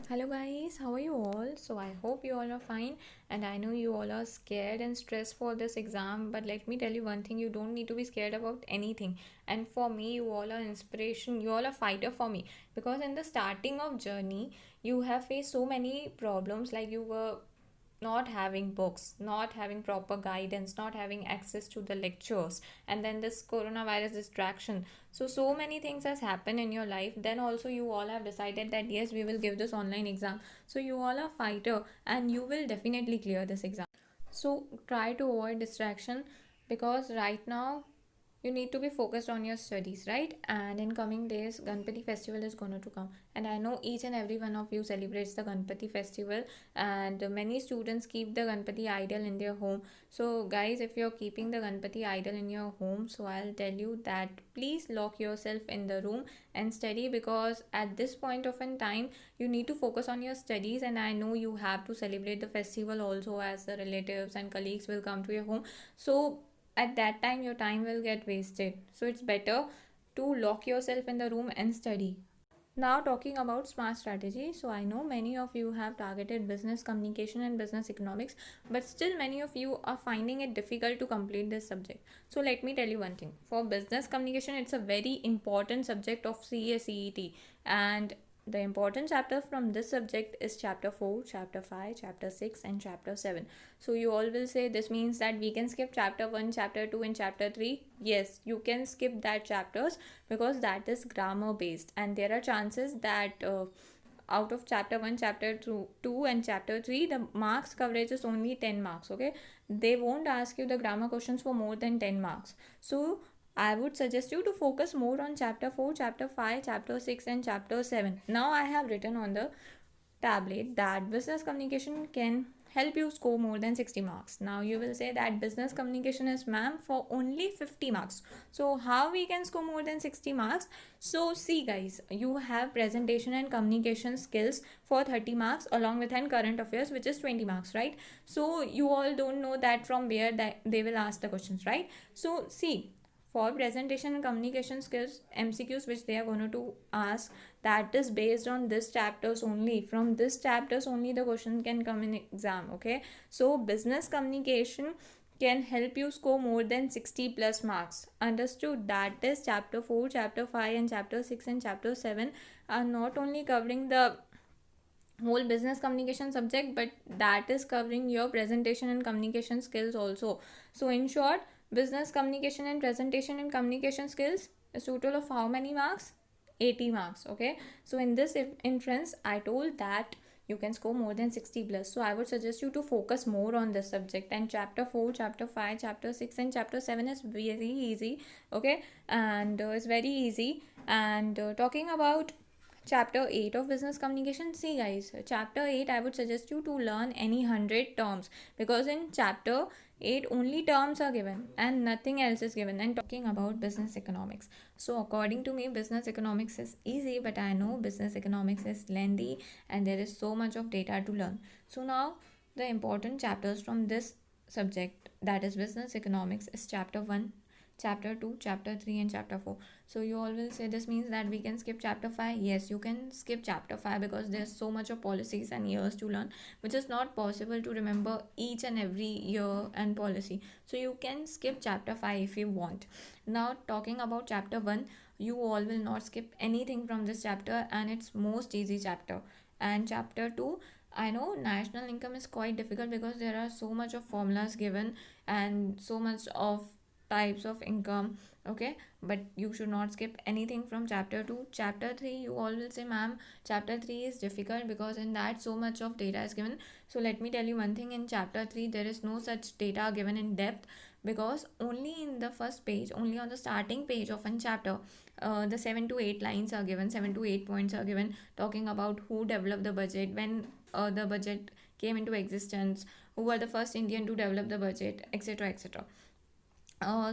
Hello guys, how are you all? So I hope you all are fine, and I know you all are scared and stressed for this exam, but let me tell you one thing, you don't need to be scared about anything. And for me, you all are inspiration, you all are fighter for me, because in the starting of journey you have faced so many problems, like you were not having books, not having proper guidance, not having access to the lectures, and then this coronavirus distraction. So many things has happened in your life. Then also you all have decided that yes, we will give this online exam. So you all are fighter and you will definitely clear this exam. So try to avoid distraction, because right now you need to be focused on your studies, right? And in coming days Ganpati festival is going to come, and I know each and every one of you celebrates the Ganpati festival, and many students keep the Ganpati idol in their home. So guys, if you're keeping the Ganpati idol in your home, so I'll tell you that please lock yourself in the room and study, because at this point of in time you need to focus on your studies. And I know you have to celebrate the festival also, as the relatives and colleagues will come to your home. So at that time your time will get wasted, so it's better to lock yourself in the room and study. Now talking about smart strategy, so I know many of you have targeted business communication and business economics, but still many of you are finding it difficult to complete this subject. So let me tell you one thing, for business communication it's a very important subject of CACET, and the important chapter from this subject is chapter 4, chapter 5, chapter 6 and chapter 7. So you all will say this means that we can skip chapter 1, chapter 2 and chapter 3. Yes, you can skip that chapters, because that is grammar based, and there are chances that out of chapter 1, chapter 2 and chapter 3, the marks coverage is only 10 marks. Okay, they won't ask you the grammar questions for more than 10 marks. So I would suggest you to focus more on chapter 4, chapter 5, chapter 6 and chapter 7. Now I have written on the tablet that business communication can help you score more than 60 marks. Now you will say that business communication is, ma'am, for only 50 marks, so how we can score more than 60 marks? So see guys, you have presentation and communication skills for 30 marks, along with an current affairs which is 20 marks, right? So you all don't know that from where that they will ask the questions, right? So see, for presentation and communication skills MCQs which they are going to ask, that is based on this chapters only. From this chapters only the question can come in exam. Okay, so business communication can help you score more than 60 plus marks. Understood? That is chapter 4, chapter 5 and chapter 6 and chapter 7 are not only covering the whole business communication subject, but that is covering your presentation and communication skills also. So in short, business communication and presentation and communication skills is total of how many marks? 80 marks. Okay, so in this inference I told that you can score more than 60 plus, so I would suggest you to focus more on this subject. And chapter 4, chapter 5, chapter 6 and chapter 7 is very easy. Okay, and it's very easy. And talking about chapter 8 of business communication, see guys, chapter 8 I would suggest you to learn any 100 terms, because in chapter 8 only terms are given and nothing else is given. And talking about business economics, so according to me business economics is easy, but I know business economics is lengthy and there is so much of data to learn. So now the important chapters from this subject, that is business economics, is chapter 1, chapter 2, chapter 3 and chapter 4. So you all will say this means that we can skip chapter 5. Yes, you can skip chapter 5, because there's so much of policies and years to learn, which is not possible to remember each and every year and policy. So you can skip chapter 5 if you want. Now talking about chapter 1, you all will not skip anything from this chapter, and it's most easy chapter. And chapter 2, I know national income is quite difficult, because there are so much of formulas given and so much of types of income. Okay, but you should not skip anything from chapter 2. Chapter 3, you all will say, ma'am, chapter 3 is difficult because in that so much of data is given. So let me tell you one thing, in chapter 3 there is no such data given in depth, because only in the first page, only on the starting page of one chapter, the 7 to 8 lines are given, 7 to 8 points are given, talking about who developed the budget, when the budget came into existence, who were the first Indian to develop the budget, etc, etc.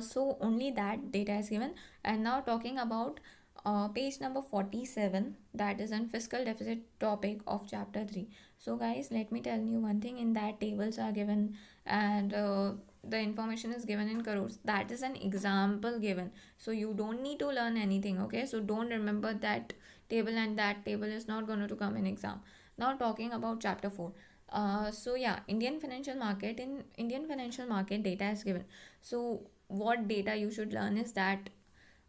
So only that data is given. And now talking about page number 47, that is on fiscal deficit topic of chapter 3. So guys, let me tell you one thing, in that tables are given, and the information is given in crores. That is an example given, so you don't need to learn anything. Okay, so don't remember that table, and that table is not going to come in exam. Now talking about chapter 4. So yeah, Indian financial market data is given. So what data you should learn is that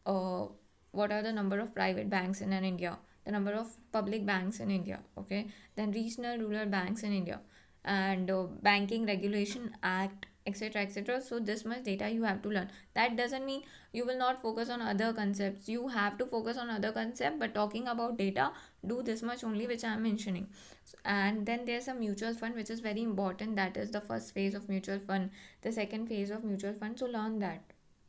uh, what are the number of private banks in an India, the number of public banks in India, okay, then regional rural banks in India, and banking regulation act, etc., etc. So this much data you have to learn. That doesn't mean you will not focus on other concepts. You have to focus on other concept, but talking about data, do this much only which I am mentioning. And then there's a mutual fund which is very important. That is the first phase of mutual fund, the second phase of mutual fund. So learn that.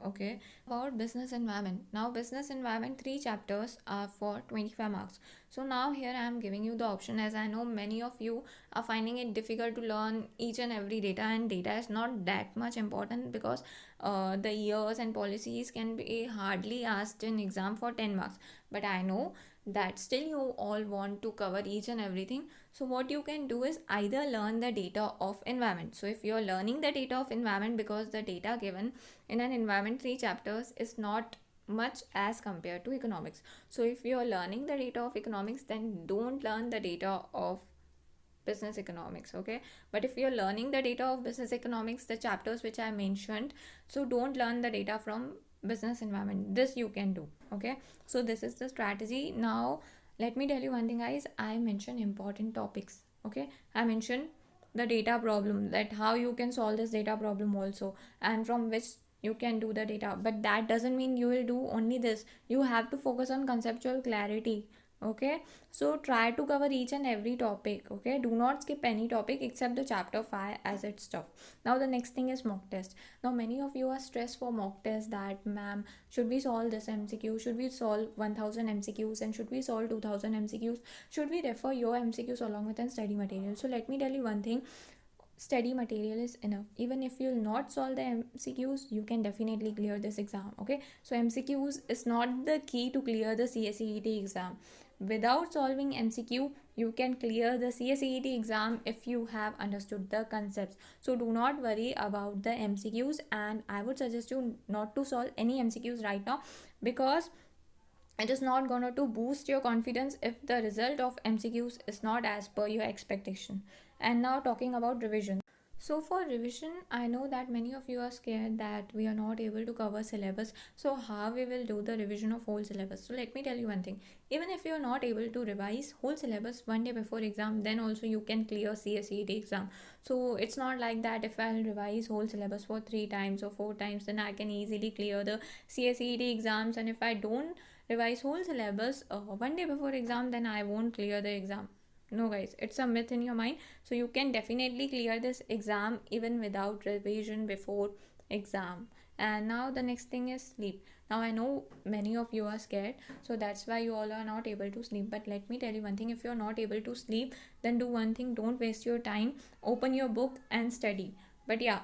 Okay. About business environment. Now business environment, three chapters are for 25 marks. So now here I am giving you the option, as I know many of you are finding it difficult to learn each and every data, and data is not that much important because the years and policies can be hardly asked in exam for 10 marks. But I know that still you all want to cover each and everything. So what you can do is either learn the data of environment. So if you're learning the data of environment, because the data given in an environment 3 chapters is not much as compared to economics. So if you're learning the data of economics, then don't learn the data of business economics, okay? But if you're learning the data of business economics, the chapters which I mentioned, so don't learn the data from business environment. This you can do, okay? So this is the strategy. Now let me tell you one thing, guys. I mentioned important topics, okay? I mentioned the data problem, that how you can solve this data problem also, and from which you can do the data. But that doesn't mean you will do only this. You have to focus on conceptual clarity, okay? So try to cover each and every topic, okay? Do not skip any topic except the chapter 5 as it's tough. Now the next thing is mock test. Now many of you are stressed for mock test, that ma'am, should we solve this MCQ, should we solve 1000 MCQs, and should we solve 2000 MCQs, should we refer your MCQs along with a study material? So let me tell you one thing, study material is enough. Even if you'll not solve the MCQs, you can definitely clear this exam, okay? So MCQs is not the key to clear the CSEET exam. Without solving MCQ, you can clear the CSEET exam if you have understood the concepts. So do not worry about the MCQs, and I would suggest you not to solve any MCQs right now, because it is not going to boost your confidence if the result of MCQs is not as per your expectation. And now talking about revision. So for revision, I know that many of you are scared that we are not able to cover syllabus. So how we will do the revision of whole syllabus? So let me tell you one thing. Even if you are not able to revise whole syllabus one day before exam, then also you can clear CSET exam. So it's not like that if I'll revise whole syllabus for 3 times or 4 times, then I can easily clear the CSET exams. And if I don't revise whole syllabus one day before exam, then I won't clear the exam. No guys, it's a myth in your mind. So you can definitely clear this exam even without revision before exam. And now the next thing is sleep. Now I know many of you are scared, so that's why you all are not able to sleep. But let me tell you one thing, if you're not able to sleep, then do one thing, don't waste your time, open your book and study. But yeah,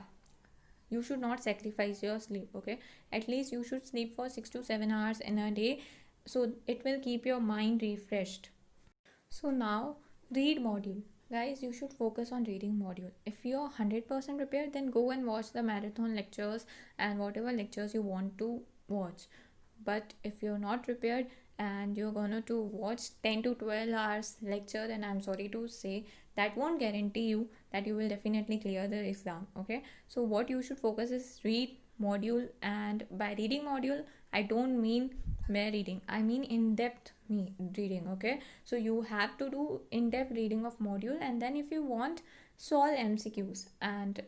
you should not sacrifice your sleep, okay? At least you should sleep for 6 to 7 hours in a day, so it will keep your mind refreshed. So now read module. Guys, you should focus on reading module. If you're 100% prepared, then go and watch the marathon lectures and whatever lectures you want to watch. But if you're not prepared and you're gonna to watch 10 to 12 hours lecture, then I'm sorry to say that won't guarantee you that you will definitely clear the exam, okay? So what you should focus is read module. And by reading module, I don't mean mere reading, I mean in-depth reading, okay? So you have to do in-depth reading of module, and then if you want, solve MCQs. And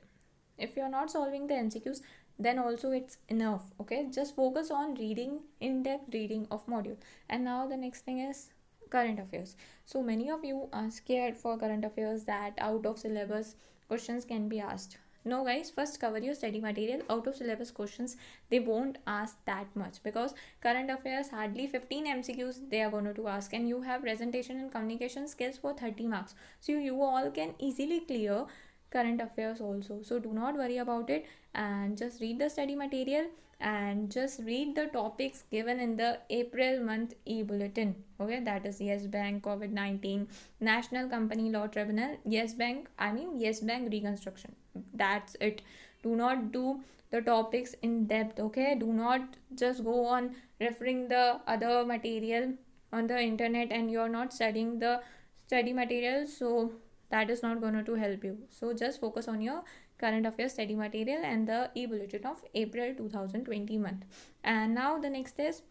if you're not solving the MCQs, then also it's enough, okay? Just focus on reading, in-depth reading of module. And now the next thing is current affairs. So many of you are scared for current affairs, that out of syllabus questions can be asked. No guys, first cover your study material. Out of syllabus questions, they won't ask that much, because current affairs hardly 15 MCQs they are going to ask, and you have presentation and communication skills for 30 marks. So you all can easily clear current affairs also. So do not worry about it, and just read the study material and just read the topics given in the April month e-bulletin, okay? That is Yes Bank, COVID-19, National Company Law Tribunal, Yes Bank, Yes Bank reconstruction. That's it. Do not do the topics in depth, okay? Do not just go on referring the other material on the internet and you're not studying the study material, so that is not going to help you. So just focus on your current affairs study material and the e-bulletin of April 2020 month. And now the next is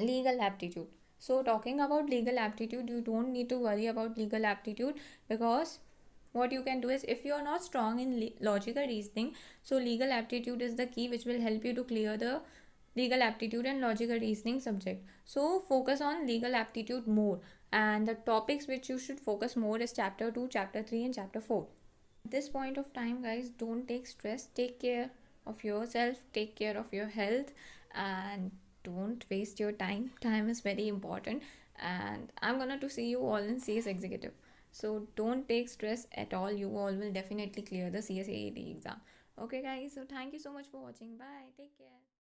legal aptitude. So talking about legal aptitude, you don't need to worry about legal aptitude, because what you can do is, if you are not strong in logical reasoning, so legal aptitude is the key which will help you to clear the legal aptitude and logical reasoning subject. So focus on legal aptitude more, and the topics which you should focus more is chapter 2, chapter 3 and chapter 4. At this point of time, guys, don't take stress, take care of yourself, take care of your health, and don't waste your time is very important. And I'm gonna to see you all in CS executive, so don't take stress at all, you all will definitely clear the CSAAD exam. Okay guys, so thank you so much for watching. Bye, take care.